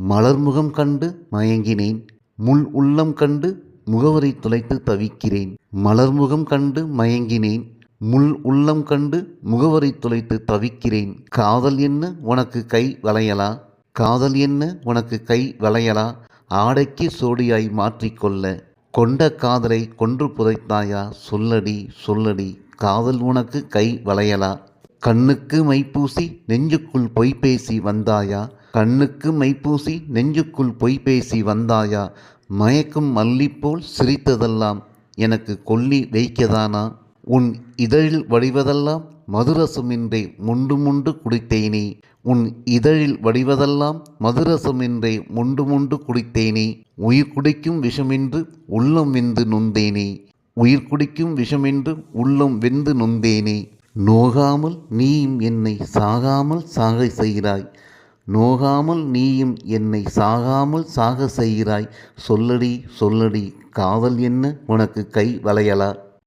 மலர்முகம் கண்டு மயங்கினேன், முள் உள்ளம் கண்டு முகவரி துளைத்து தவிக்கிறேன். மலர்முகம் கண்டு மயங்கினேன், முள் உள்ளம் கண்டு முகவரி துளைத்து தவிக்கிறேன். காதல் என்ன உனக்கு கை வளையலா? காதல் என்ன உனக்கு கை வளையலா? ஆடைக்கு சோடியாய் மாற்றிக்கொள்ள கொண்ட காதலை கொன்று புதைத்தாயா? சொல்லடி சொல்லடி, காதல் உனக்கு கை வளையலா? கண்ணுக்கு மைப்பூசி நெஞ்சுக்குள் பொய் பேசி வந்தாயா? கண்ணுக்கு மைப்பூசி நெஞ்சுக்குள் பொய் பேசி வந்தாயா? மயக்கும் மல்லிப்போல் சிரித்ததெல்லாம் எனக்கு கொல்லி வைக்கதானா? உன் இதழில் வடிவதெல்லாம் மதுரசமின்றே முண்டு முண்டு குடித்தேனே. உன் இதழில் வடிவதெல்லாம் மதுரசமின்றே முண்டு முண்டு குடித்தேனே. உயிர் குடிக்கும் விஷமென்று உள்ளம் வெந்து நொந்தேனே. உயிர் குடிக்கும் விஷமென்று உள்ளம் வெந்து நொந்தேனே. நோகாமல் நீயும் என்னை சாகாமல் சாக செய்கிறாய். நோகாமல் நீயும் என்னை சாகாமல் சாக செய்கிறாய். சொல்லடி சொல்லடி, காதல் என்ன உனக்கு கை வளையலா?